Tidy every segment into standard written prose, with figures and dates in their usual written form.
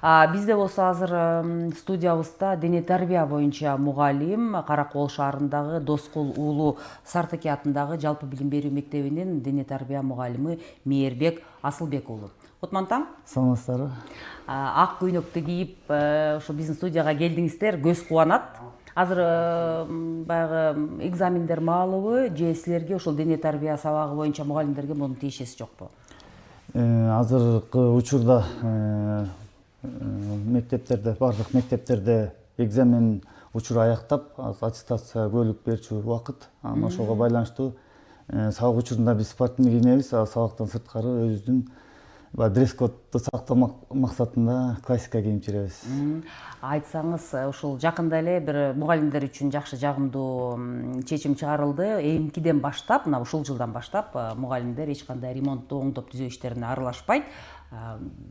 Бизде болсо азыр студиябызда дене тарбия боюнча мугалим Каракол шаарындагы Доскул уулу Сартыке атындагы жалпы билим берүү мектебинин дене тарбия мугалими Мээрбек Асылбек уулу. Отман таң? Саламатсыздарбы? Ак көйнөктү кийип, ошо биздин студияга келдиңиздер, көз кубанат. Азыр баягы экзамендер маалыбы, же силерге ошол дене тарбия сабагы боюнча мугалимдерге мунун тиешеси жокпу? Азыркы учурда мектептерде, бардык мектептерде экзамен учуру аяктап, аттестация бөлүп берчү убакыт. Анан ошого байланыштуу сабак учурунда биз спортивный кийинебиз, сабактан сырткары өзүбүздүн дресс-кодду сактоо максатында классика кийип жүрөбүз. Айтсаңыз, ушул жакында эле бир мугалимдер үчүн жакшы жагымдуу чечим чыгарылды. Эмкиден баштап, мына ушул жылдан баштап мугалимдер эч кандай ремонттуу оңдоп түзөө иштерине аралашпайт.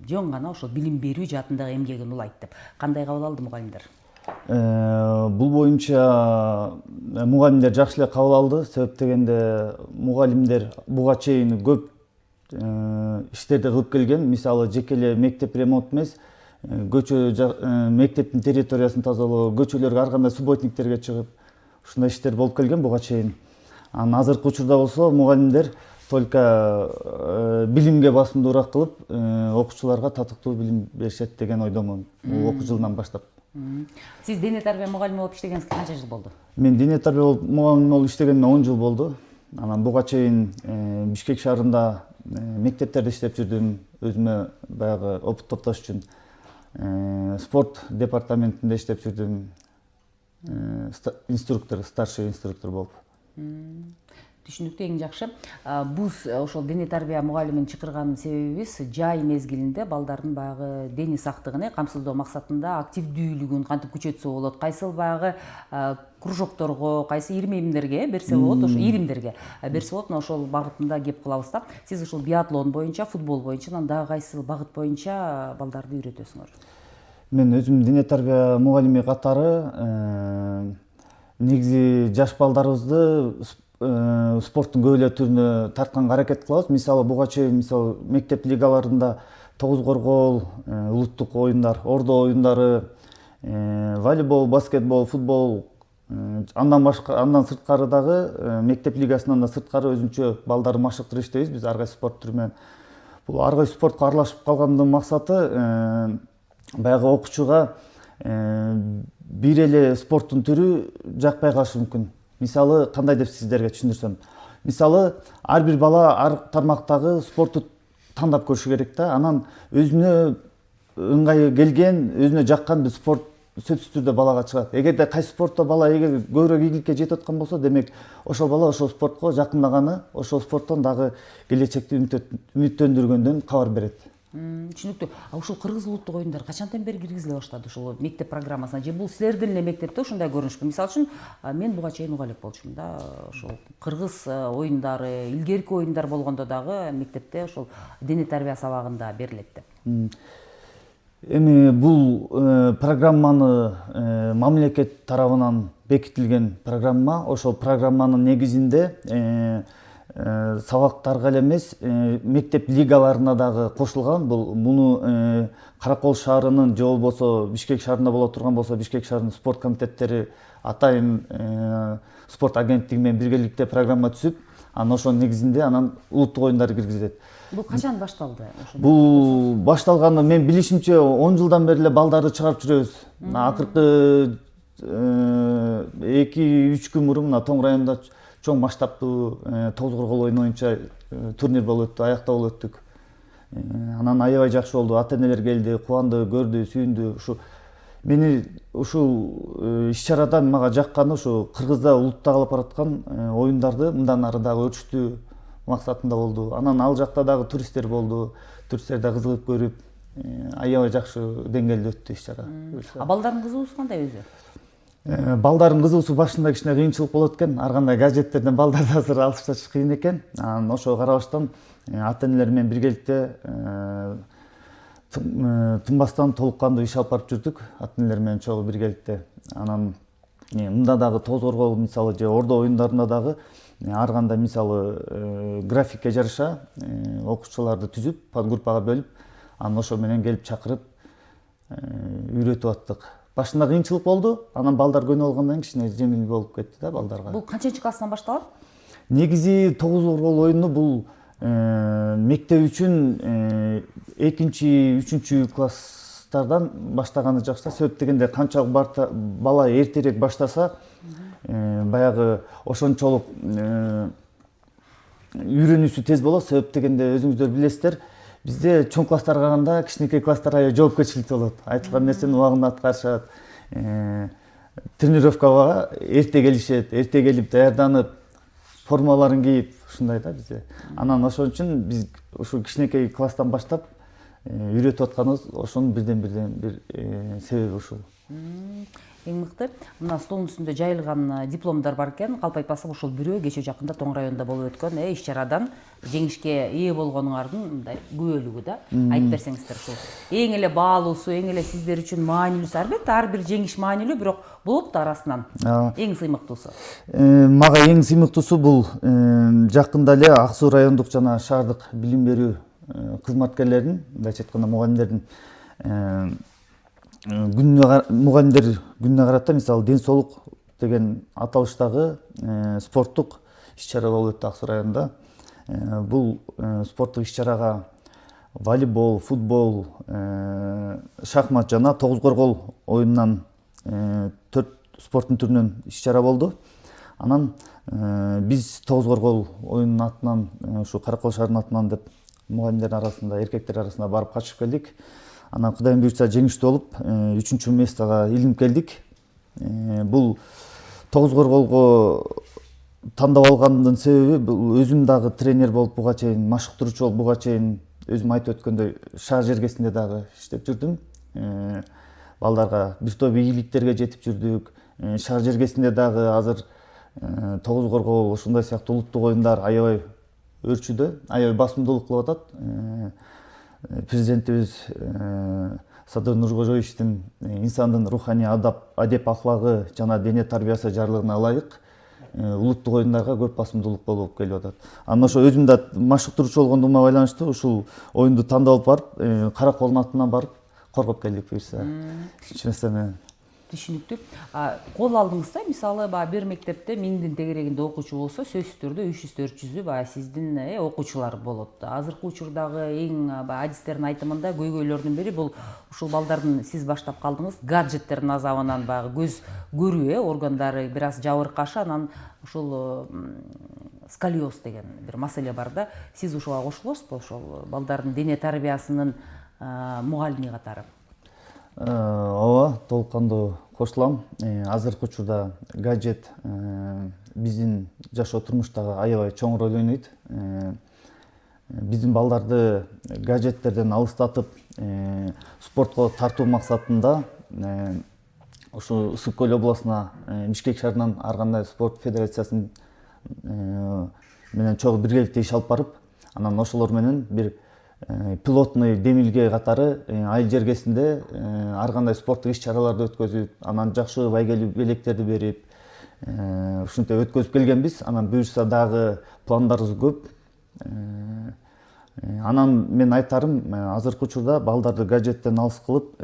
Жөн гана ошол билим берүү жаатындагы эмгегин улайт деп. Кандай кабыл алды мугалимдер? Бул боюнча мугалимдер жакшы эле кабыл алды. Себеп дегенде мугалимдер буга чейин көп иштерди кылып келген. Мисалы жеке эле мектеп ремонт эмес, көчө мектептин территориясын тазалоо, көчөлөргө ар кандай субботниктерге чыгып, ушундай иштер болуп келген буга чейин. Анан азыркы учурда болсо мугалимдер только билимге басымдуураак кылып, окуучуларга татыктуу билим беришет деген ойдомун. Окуу жылынан баштап. Сиз дене тарбия мугалими болуп иштегениңизге канча жыл болду? Мен дене тарбия мугалими болуп иштегениме 10 жыл болду. Анан буга чейин Бишкек шаарында мектептерде иштеп жүрдүм. Өзүмө баягы опыт топтош үчүн спорт департаментинде иштеп жүрдүм. Инструктор, старший инструктор болуп. Түшүнүктүү, эң жакшы. Биз ошол дене тарбия мугалимин чакырган себебибиз жай мезгилинде балдардын баягы дене сактыгын камсыздоо максатында активдүүлүгүн кантип күчөтсө болот, кайсыл баягы кружокторго, кайсы ирмемдерге берсе болот, ошо иримдерге берсе болот, ошол багытында кеп кылабыз да. Сиз ушул биатлон боюнча, футбол боюнча, дагы кайсы багыт боюнча балдарды үйрөтөсүңөр? Мен өзүм дене тарбия мугалими катары негизи жаш балдарыбызды спорттун көп эле түрүнө тартканга аракет кылабыз. Мисалы буга чейин мектеп лигаларында тогуз коргоол, улуттук оюндар, ордо оюндары, волейбол, баскетбол, футбол, андан сырткары дагы мектеп лигасынан да сырткары өзүнчө балдарды машыктырып иштейбиз биз ар кайсы спорт түрү менен. Бул ар кайсы спортко аралашып калгандын максаты баягы окуучуга бир эле спорттун түрү жакпай калышы мүмкүн. Мисалы, кандай деп сиздерге түшүндүрсөм. Мисалы, ар бир бала ар тармактагы спортту тандап көрүшү керек да. Анан өзүнө ыңгайы келген, өзүнө жаккан бир спорт сөзсүз түрдө балага чыгат. Эгерде кайсы спортто бала көбүрөөк ийгиликке жетип аткан болсо, демек ошол бала ошол спортко жакындаганы, ошол спорттон дагы келечекти үмүттөндүргөндөн кабар берет. Түшүнүктүү. Ушул кыргыз улуттук оюндар качандан бери киргизиле баштады ушул мектеп программасына? Же бул силердин эле мектепте ушундай көрүнүшпү? Мисалы үчүн, мен буга чейин уга элек болчумун да, ушул кыргыз оюндары, илгерки оюндар болгондо дагы мектепте ушул дене тарбия сабагында берилет деп. Эми бул программаны мамлекет тарабынан бекитилген программа. Ошол программанын негизинде сабактарга эле эмес, мектеп лигаларына дагы кошулган. Муну Каракол шаарынын же болбосо Бишкек шаарында боло турган болсо, Бишкек шаарынын спорт комитеттери атайын спорт агенттиги менен биргеликте программа түзүп, анан ошонун негизинде анан улуттук оюндар киргизилет. Бул качан башталды? Бул башталганы мен билишимче 10 жылдан бери эле балдарды чыгарып жүрөбүз. Акыркы 2-3 күн мурун Тоң районунда чоң масштабтуу тогуз коргоол оюну боюнча турнир болуп өттү, аякта болуп өттүк. Анан аябай жакшы болду. Ата-энелер келди, кубанды, көрдү, сүйүндү. Мени ушул иш-чарадан мага жакканы ушу Кыргызда улутта калып бараткан оюндарды мындан ары дагы өрчүтүү максатында болду. Анан ал жакта дагы туристтер болду. Туристтер да кызыгып көрүп, аябай жакшы деңгээлде өттү иш-чара. Балдардын кызыгуусу кандай өзү? Балдардын кызыгуусу башында кичине кыйынчылык болот экен. Ар кандай гаджеттерден балдарды азыр алыштырыш кыйын экен. Анан ошого карабаштан ата-энелер менен биргеликте тынбастан толук кандуу иш алып барып жүрдүк. Ата-энелер менен чогуу биргеликте. Анан мында дагы тогуз коргоол мисалы же ордо оюндарында дагы ар кандай мисалы графикке жараша окуучуларды түзүп, подгруппага бөлүп, анан ошо менен келип чакырып үйрөтүп аттык. Башында кыйынчылык болду, анан балдар көнүп алгандан кийин кичине жеңил болуп кетти да балдарга. Бул канчынчы класстан башталат? Негизи 9 oyunu бул мектеп үчүн 2-3 класстардан баштаганы жакшы. Себеп дегенде канчалык бала эртерээк баштаса, баягы ошончолук үйрөнүүсү тез болот. Себеп дегенде өзүңүздөр билесиздер, бизде чоң класстарга караганда кичинекей класстар аябай жоопкерчиликтүү болот. Айтылган нерсени убагында аткарышат. Тренировкага эрте келишет, эрте келип даярданып, формаларын кийип, ушундай да бизде. Анан ошон үчүн биз ушу кичинекей класстан баштап үйрөтүп атканыбыз ошонун бир себеби ушул. Эң мыкты. Мына столдун үстүндө жайылган дипломдор бар экен. Калп айтпасам, ошол бирөө кечээ жакында Тоң районунда болуп өткөн иш-чарадан жеңишке ээ болгонуңардын мындай күбөлүгү да. Айтып берсеңиздер ушул. Эң эле баалуусу, эң эле сиздер үчүн маанилүүсү, албетте ар бир жеңиш маанилүү, бирок болот да арасынан эң сыймыктуусу. Мага эң сыймыктуусу бул жакында эле Ак Суу райондук жана шаардык билим берүү кызматкерлеринин, мындайча айтканда мугалимдердин мугалимдер күнүнө карата мисалы ден соолук деген аталыштагы спорттук иш-чара болуп өттү Ак Суу районунда. Бул спорттук иш-чарага волейбол, футбол, шахмат жана тогуз коргол оюнунан 4 спорттун түрүнөн иш-чара болду. Анан биз тогуз коргол оюнунун атынан, ушу Каракол шаарынын атынан деп мугалимдердин арасында, эркектер арасында барып катышып келдик. Анан Кудайым буйрса жеңиштүү болуп, 3-чү местага илинип келдик. Бул тогуз корголго тандап алгандын себеби бул өзүм дагы тренер болуп буга чейин, машыктыруучу болуп буга чейин өзүм айтып өткөндөй шаар жергесинде дагы иштеп жүрдүм. Балдарга бир топ ийгиликтерге жетип жүрдүк. Шаар жергесинде дагы азыр тогуз коргол ушундай сыяктуу улуттук оюндар аябай өрчүдө, аябай басымдуулук кылып атат. Президентибиз Садыр Нуркожоевичтин инсандын руханий адеп ахлагы жана дене тарбиясы жарлыгына ылайык улуттук оюндарга көп басымдуулук болуп келип атат. Анан ошо өзүм да машыктыруучу болгондугума байланыштуу ушул оюнду тандалып барып, Караколдун атынан барып коргоп келдик буюрса. Түшүнөсүз менен. Түшүнүктүү. Кол алдыңыз да, мисалы бир мектепте 1000дин тегерегинде окуучу болсо, сөзсүз түрдө 300-400 сиздин окуучулар болот. Азыркы учурдагы эң адистердин айтымында көйгөйлөрдүн бири бул ушул балдардын, сиз баштап калдыңыз, гаджеттердин азабынан көз көрүү органдары бир аз жабыркашы, анан ушул сколиоз деген бир маселе бар да. Сиз ушуга кошулосузбу, ошол балдардын дене тарбиясынын мугалими катары? Ооба, толук кандуу кошулам. Азыркы учурда гаджет биздин жашоо турмуштагы аябай чоң роль ойнойт. Биздин балдарды гаджеттерден алыстатып, спортко тартуу максатында ушу Ысык көл областына Бишкек шаарынан ар кандай спорт федерациясынын менен чогуу биргеликте иш алып барып, анан ошолор менен бир пилотный демилге катары айыл жергесинде ар кандай спорттук иш-чараларды өткөзүп, анан жакшы байгелүү белектерди берип, ушинтип өткөзүп келгенбиз. Анан буюрса дагы пландарыбыз көп. Анан мен айтарым, азыркы учурда балдарды гаджеттен алыс кылып,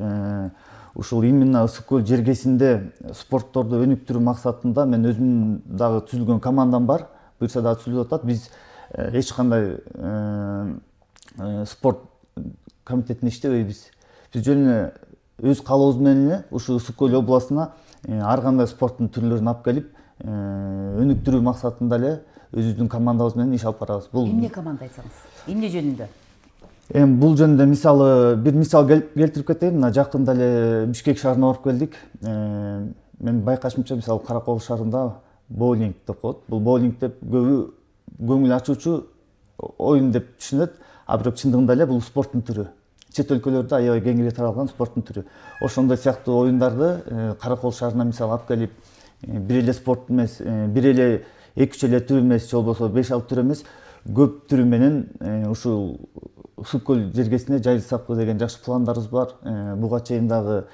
ушул именно Ысык көл жергесинде спортторду өнүктүрүү максатында мен өзүмдүн дагы түзүлгөн командам бар. Буюрса дагы түзүлүп атат. Биз эч кандай спорт комитетине иштебейбиз. Биз жөн эле өз каалообуз менен ушу Ысык көл областына ар кандай спорттун түрлөрүн алып келип, өнүктүрүү максатында эле өзүбүздүн командабыз менен иш алып барабыз. Бул эмне команда айтсаңыз? Эмне жөнүндө? Бул жөнүндө бир мисал келтирип кетейин. Мына жакында эле Бишкек шаарына барып келдик. Мен байкашымча, мисалы Каракол шаарында боулинг деп коет. Бул боулинг деп көбү көңүл ачуучу оюн деп түшүнөт. А бирок чындыгында эле бул спорттун түрү. Чет өлкөлөрдө аябай кеңири таралган спорттун түрү. Ошондой сыяктуу оюндарды Каракол шаарына мисалы алып келип, бир эле спорт эмес, бир эле 2-3 эле түр эмес, же болбосо 5-6 түр эмес, көп түрү менен ушул Ысык көл жергесине жайылсакпы деген жакшы пландарыбыз бар. Буга чейин дагы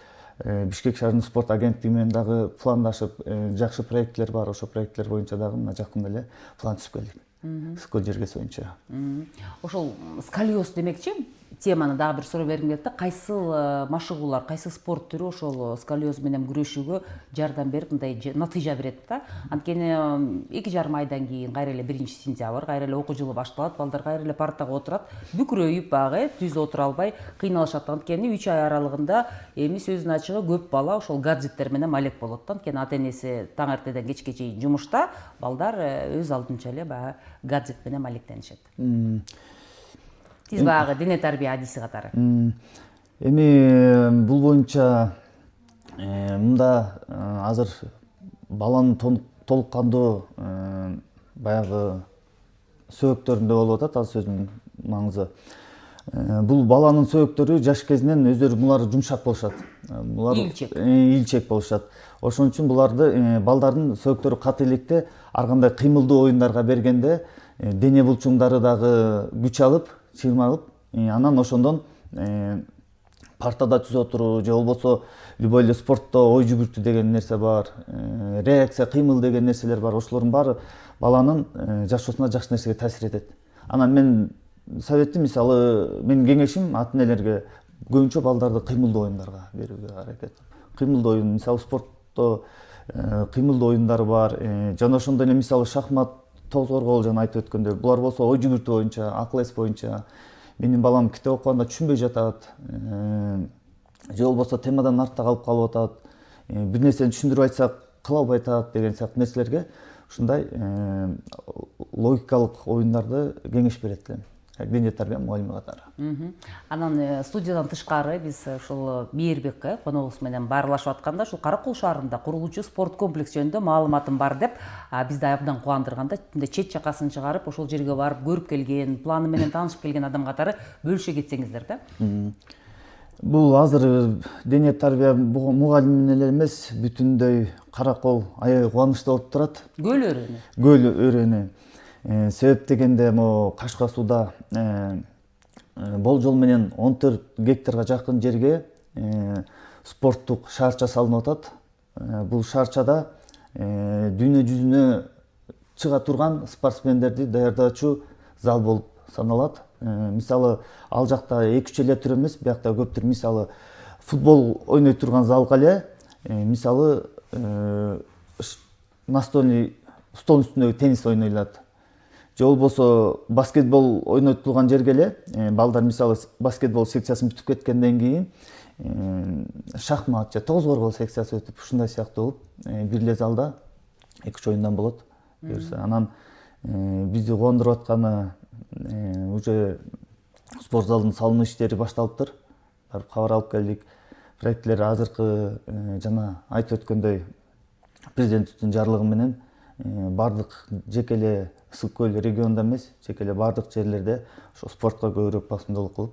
Бишкек шаарынын спорт агенттиги менен дагы пландашып, жакшы проекттер бар. Ошол проекттер боюнча дагы мына жакында эле план түзүп келдик. Ысык көл жергеси боюнча. Ошол сколиоз демекчи, теманы дагы бир суроо бергим келет да. Кайсыл машыгуулар, кайсы спорт түрү ошол сколиоз менен күрөшүүгө жардам берип мындай натыйжа берет да. Анткени 2,5 айдан кийин кайра эле 1-сентябрь, кайра эле окуу жылы башталат, балдар кайра эле партага отурат, бүкүрөйүп багы түз отура албай кыйналышат. Анткени 3 ай аралыгында эми сөзүнүн ачыгы көп бала ошол гаджеттер менен малек болот да. Анткени ата энеси таң эртеден кечке чейин жумушта, балдар өз алдынча эле баягы гаджет менен малектенишет. Сиз баягы дене тарбия адиси катары. Эми бул боюнча мында азыр баланын толук кандуу баягы сөөктөрүндө болуп атат, ал сөзүнүн маңызы. Бул баланын сөөктөрү жаш кезинен өздөрү булар жумшак болушат. Булар ийилчек болушат. Ошон үчүн буларды балдардын сөөктөрү каты электе ар кандай кыймылдуу оюндарга бергенде дене булчуңдары дагы күч алып, чыймалып, анан ошондон партада түз отуруу же болбосо любой эле спортто ой жүгүртүү деген нерсе бар, реакция, кыймыл деген нерселер бар. Ошолордун баары баланын жашоосуна жакшы нерсеге таасир этет. Анан мен советим, мисалы, менин кеңешим ата энелерге көбүнчө балдарды кыймылдуу оюндарга берүүгө аракет. Кыймылдуу оюн, мисалы, спортто кыймылдуу оюндар бар. Жана ошондой эле мисалы шахмат, тоз коргоол жана айтып өткөндөй, булар болсо ой жүгүртүү боюнча, акыл эс боюнча. Менин балам китеп окуганда түшүнбөй жатат, же болбосо темадан артта калып атат, бир нерсени түшүндүрүп айтсак кыла албай атат деген сыяктуу нерселерге ушундай логикалык оюндарды кеңеш берет элем. Дене тарбия мугалими катары. Анан студиядан тышкары биз ушул Мээрбек коногубуз менен баарлашып атканда ушул Каракол шаарында курулуучу спорт комплекс жөнүндө маалыматым бар деп бизди абдан кубандырганда, чет жакасын чыгарып ошол жерге барып көрүп келген, планы менен таанышып келген адам катары бөлүшө кетсеңиздер да. Бул азыр дене тарбия мугалими эле эмес, бүтүндөй Каракол аябай кубанычта болуп турат. Көл өрөөнү. Көл өрөөнү. Себеп дегенде Кашка сууда болжол менен 14 гектарга жакын жерге спорттук шаарча салынып атат. Бул шаарчада дүйнө жүзүнө чыга турган спортсмендерди даярдоочу зал болуп саналат. Мисалы, ал жакта 2-3 эле түр эмес, биякта көптүр. Мисалы, футбол ойной турган залга эле, мисалы, настольный стол үстүндөгү теннис ойнойлот. Же болбосо баскетбол ойнотулган жерге эле балдар, мисалы, баскетбол секциясын бүтүп кеткенден кийин шахмат же тоз коргоо секциясы өтүп, ушундай сыяктуу болуп, бир эле залда 2-3 оюндан болот. Анан бизди кубандырып атканы уже спорт залдын салынуу иштери башталыптыр. Барып кабар алып келдик. Проектлер азыркы жана айтып өткөндөй президенттин жарлыгы менен бардык жеке эле Ысык көл регионунда эмес, жеке эле бардык жерлерде ошо спортко көбүрөөк басымдуулук кылып,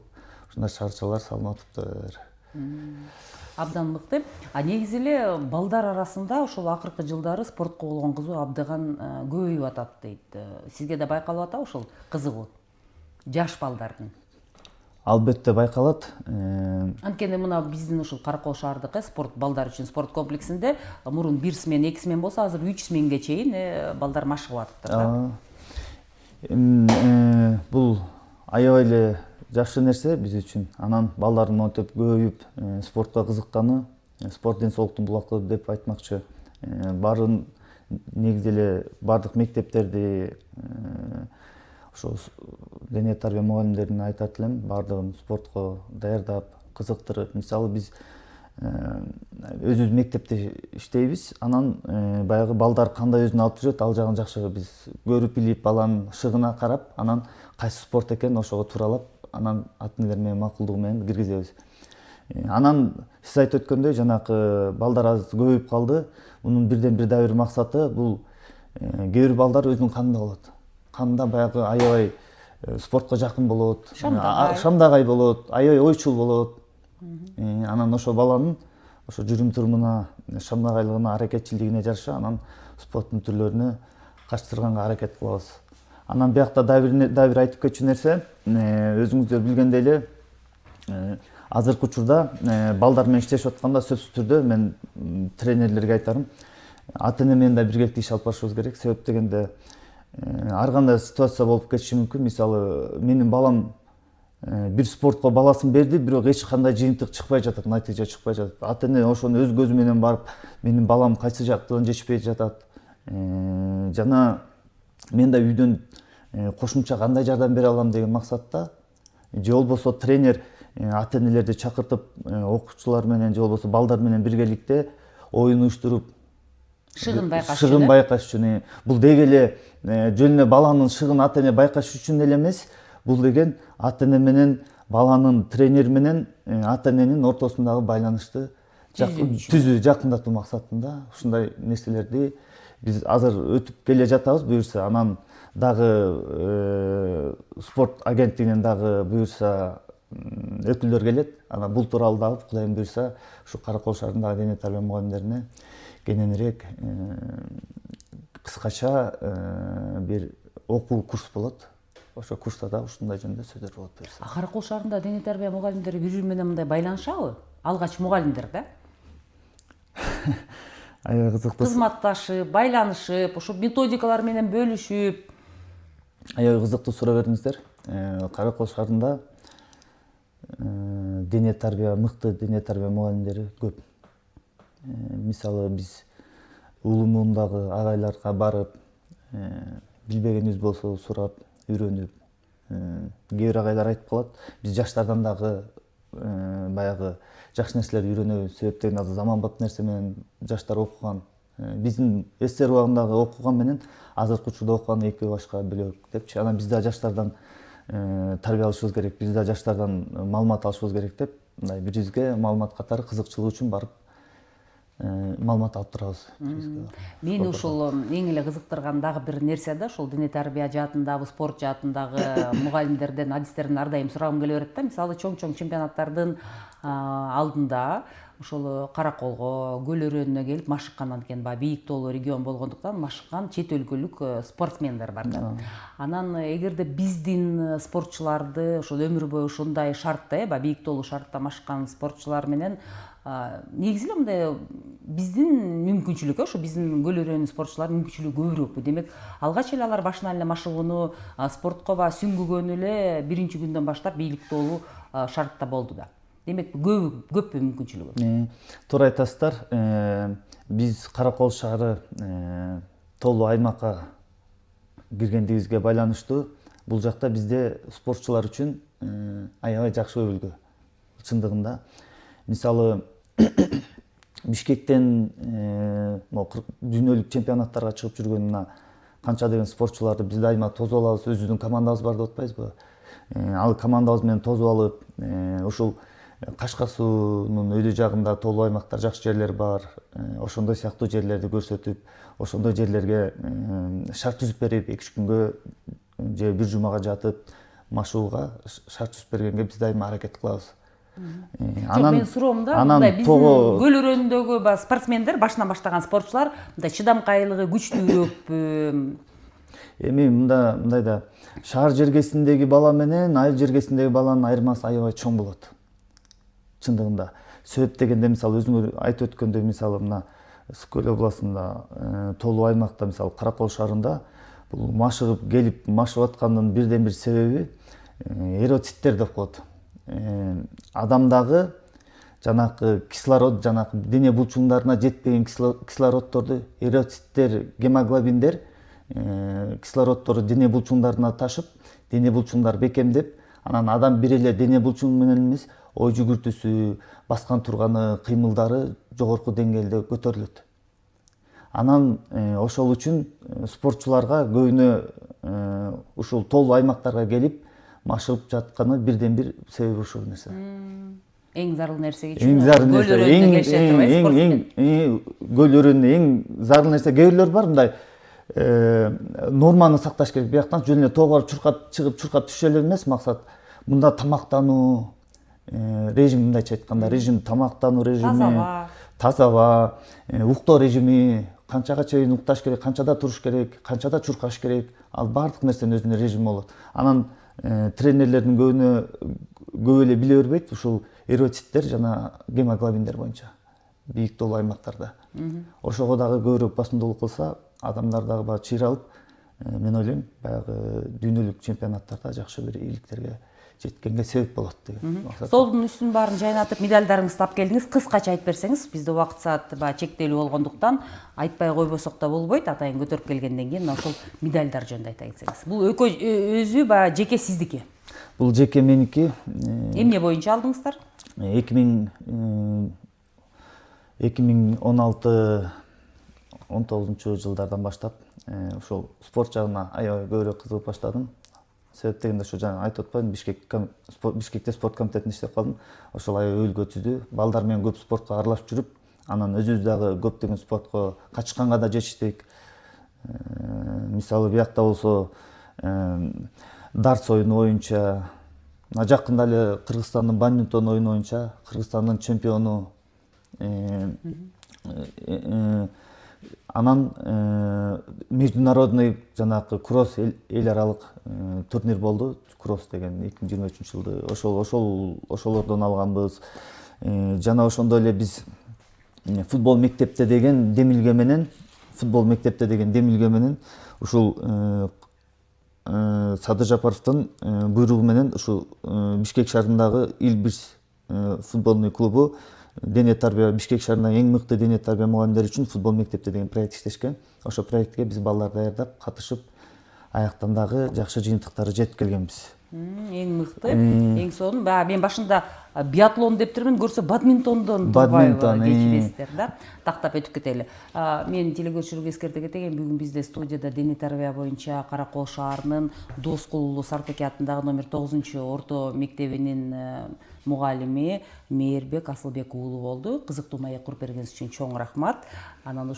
ушундай шаарчалар салынып атыптыр. Абдан мыкты. Негизи эле балдар арасында ошол акыркы жылдары спортко болгон кызыгуу абдан көбөйүп атат дейт. Сизге да байкалып атабы ошол кызыгуу? Жаш балдардын. Албетте байкалат. Анткени мына биздин ушул Каракол шаардык спорт балдар үчүн спорт комплексинде мурун 1 смен, 2 смен болсо, азыр 3 сменге чейин балдар машыгып атыптыр. Бул аябай эле жакшы нерсе биз үчүн. Анан балдардын монтип көбөйүп, спортко кызыкканы, спорт ден соолуктун булакы деп айтмакчы. Барын негизи эле бардык мектептерди ошо дене тарбия мугалимдерине айтат элем, бардыгын спортко даярдап, кызыктырып. Мисалы, биз өзүбүз мектепте иштейбиз, анан баягы балдар кандай өзүн алып жүрөт, ал жагын жакшы биз көрүп билип, баланын шыгына карап, анан кайсы спорт экенин ошого тууралап, анан ата энелер менен макулдугу менен киргизебиз. Анан сиз айтып өткөндөй, жанакы балдар аз көбөйүп калды. Мунун бирден бир дагы бир максаты бул кээ бир балдар өзүнүн канында болот. Канында баягы аябай спортко жакын болот, шамдагай болот, аябай ойчул болот. Анан ошо баланын ошо жүрүм турумуна, шамдагайлыгына, аракетчилдигине жараша анан спорттун түрлөрүнө катыштырганга аракет кылабыз. Анан биякта дагы бир айтып кетчү нерсе, өзүңүздөр билгендей эле азыркы учурда балдар менен иштешип атканда сөзсүз түрдө мен тренерлерге айтарым, ата эне менен да биргеликте иш алып барышыбыз керек. Себеп дегенде ар кандай ситуация болуп кетиши мүмкүн. Мисалы, менин балам бир спортко баласын берди, бирок эч кандай жыйынтык чыкпай жатат, натыйжа чыкпай жатат. Ата эне ошону өз көзү менен барып, менин балам кайсы жактан жетишпей жатат, жана мен да үйдөн кошумча кандай жардам бере алам деген максатта, же болбосо тренер ата энелерди чакыртып, окуучулар менен же болбосо балдар менен биргеликте оюн уюштуруп, шыгын байкаш үчүн. Бул деги эле жөн эле баланын шыгын ата эне байкаш үчүн эле эмес, бул деген ата эне менен баланын, тренер менен ата эненин ортосундагы байланышты түзүү, жакындатуу максатында ушундай нерселерди биз азыр өтүп келе жатабыз. Буюрса анан дагы спорт агенттигинен дагы буюрса өкүлдөр келет. Анан бул тууралуу дагы Кудайым буюрса ушу Каракол шаарындагы дене тарбия мугалимдерине кененирээк кыскача бир окуу курс болот. Ошо курста да ушундай жөнүндө сөздөр болот буюрса. Каракол шаарында дене тарбия мугалимдери бири бири менен мындай байланышабы? Алгач мугалимдер да? Аябай кызыктуу. Кызматташып, байланышып, ошо методикалар менен бөлүшүп. Аябай кызыктуу суроо бердиңиздер. Каракол шаарында дене тарбия, мыкты дене тарбия мугалимдери көп. Мисалы биз улумундагы агайларга барып, билбегенибиз болсо сурап, үйрөнүп, кээ бир агайлар айтып калат, биз жаштардан дагы баягы жакшы нерселерди үйрөнөбүз. Себептен азыр заманбап нерсе менен жаштар окуган. Биздин СССР убагындагы окуган менен азыркы учурда окуган эки башка бөлөк депчи. Анан биз да жаштардан тарбия алышыбыз керек, биз да жаштардан маалымат алышыбыз керек деп, мындай бирибизге маалымат катары кызыкчылыгы үчүн барып маалымат алып турабыз. Мени ушул эң эле кызыктырган дагы бир нерсе да, ушул дене тарбия жаатындагы, спорт жаатындагы мугалимдерден, адистерден ар дайым сурагым келе берет да. Мисалы чоң чемпионаттардын алдында ошол Караколго, Көл өрөөнүнө келип машыккан, анткени баягы бийик тоолуу регион болгондуктан машыккан чет өлкөлүк спортсмендер бар да. Анан эгерде биздин спортчуларды ошол өмүр бою ушундай шартта, баягы бийик тоолуу шартта машыккан спортчулар менен негизи эле мындай биздин мүмкүнчүлүк, ошо биздин Көл өрөөнүн спортчуларынын мүмкүнчүлүгү көбүрөөкпү. Демек, алгач эле алар башынан эле машыгууну, спортко баягы сүңгүгөнү эле биринчи күндөн баштап бийик тоолуу шартта болду да. Демек, көппү мүмкүнчүлүгү. Туура айтасыздар. Биз Каракол шаары тоолуу аймакка киргендигибизге байланыштуу бул жакта бизде спортчулар үчүн аябай жакшы өбүлгө. Чындыгында, мисалы Бишкектен дүйнөлүк чемпионаттарга чыгып жүргөн мына канча деген спортчуларды биз дайыма тосуп алабыз. Өзүбүздүн командабыз бар деп атпайбызбы? Ал командабыз менен тосуп алып, ушул Кашкар суунун өйдө жагында тоолуу аймактар жакшы жерлер бар. Ошондой сыяктуу жерлерди көрсөтүп, ошондой жерлерге шарт түзүп берип, 2-3 күнгө же бир жумага жатып машууга шарт түзүп бергенге биз дайыма аракет кылабыз. Мен суроомда мындай биздин Көл өрөөнүндөгү спортсмендер, башынан баштаган спортчулар мындай чыдамкайлыгы күчтүүрөөкпү? Эми мындай да, шаар жергесиндеги бала менен айыл жергесиндеги баланын айырмасы аябай чоң болот. Чындыгында. Себеп дегенде, мисалы өзүңөр айтып өткөндөй, мисалы мына Көл областында тоолуу аймакта, мисалы Каракол шаарында бул машыгып келип машып аткандын бирден бир себеби эроциттер деп коет. Адамдагы жанакы кислород, жанакы дене булчуңдарына жетпеген кислороддорду эроциттер, гемоглобиндер кислороддорду дене булчуңдарына ташып, дене булчуңдар бекемдеп, анан адам бир эле дене булчуң менен эмес, ой жүгүртүүсү, баскан турганы, кыймылдары жогорку деңгээлде көтөрүлөт. Анан ошол үчүн спортчуларга көбүнө ушул тоолуу аймактарга келип машыгып жатканы бирден бир себеби ушул нерсе. Эң зарыл нерсе Көл өрөөнүнө эң зарыл нерсе, кээ бирлер бар мындай норманы сакташ керек. Бияктан жөн эле тоого барып чуркап түшө эле эмес максат. Мында тамактануу режим, мындайча айтканда, тамактануу режими, таза аба, уктоо режими, канчага чейин укташ керек, канчада туруш керек, канчада чуркаш керек. Ал баардык нерсенин өзүнүн режими болот. Анан тренерлердин көп эле биле бербейт ушул эроциттер жана гемоглобиндер боюнча бийик тоолуу аймактарда. Ошого дагы көбүрөөк басымдуулук кылса, адамдар дагы чыйралып, мен ойлойм, баягы дүйнөлүк чемпионаттарда жакшы бир ийгиликтерге жеткенге себеп болот деген максат. Столдун үстүнүн баарын жайнатып медальдарыңызды тап келдиңиз. Кыскача айтып берсеңиз, бизде убакыт саат чектелүү болгондуктан айтпай койбосок да болбойт. Атайын көтөрүп келгенден кийин ошол медальдар жөнүндө айта кетсеңиз. Бул өзү баягы жеке сиздики. Бул жеке меники. Эмне боюнча алдыңыздар? 2016-19 жылдардан баштап ошол спорт жагына аябай көбүрөөк кызыгып баштадым. Себеп дегенде ошо жана айтып атпайбы, Бишкекте спорт комитетинде иштеп калдым. Ошол аябай өлгөтүздү. Балдар менен көп спортко аралашып жүрүп, анан өзүбүз дагы көптөгөн спортко катышканга да жетиштик. Мисалы биякта болсо дартс оюну боюнча, жакында эле Кыргызстандын бадминтон оюну боюнча Кыргызстандын чемпиону. Анан международный жанагы кросс эл аралык турнир болду. Кросс деген 2023 жылды ошолордон алганбыз. Жана ошондой эле биз футбол мектепте деген демилге менен ушул Садыр Жапаровдун буйругу менен ушул Бишкек шаарындагы Илбирс футболный клубу дене тарбия Бишкек шаарындагы эң мыкты дене тарбия мугалимдери үчүн футбол мектепте деген проект иштешкен. Ошол проектке биз балдар даярдап, катышып, аяктан дагы жакшы жыйынтыктары жетип келгенбиз. Эң мыкты, эң сонун. Мен башында биатлон деп турмун, көрсө бадминтондон турбайбы кечиресиздер да. Тактап өтүп кетели. Мен телекөрүүчүлөргө эскерте кетейин, бүгүн бизде студияда дене тарбия боюнча Кара Кол шаарынын Доскул Сартеке атындагы номер 9-орто мектебинин мугалими Мээрбек Асылбек уулу болду. Кызыктуу маек куруп бергениңиз үчүн чоң рахмат. Анан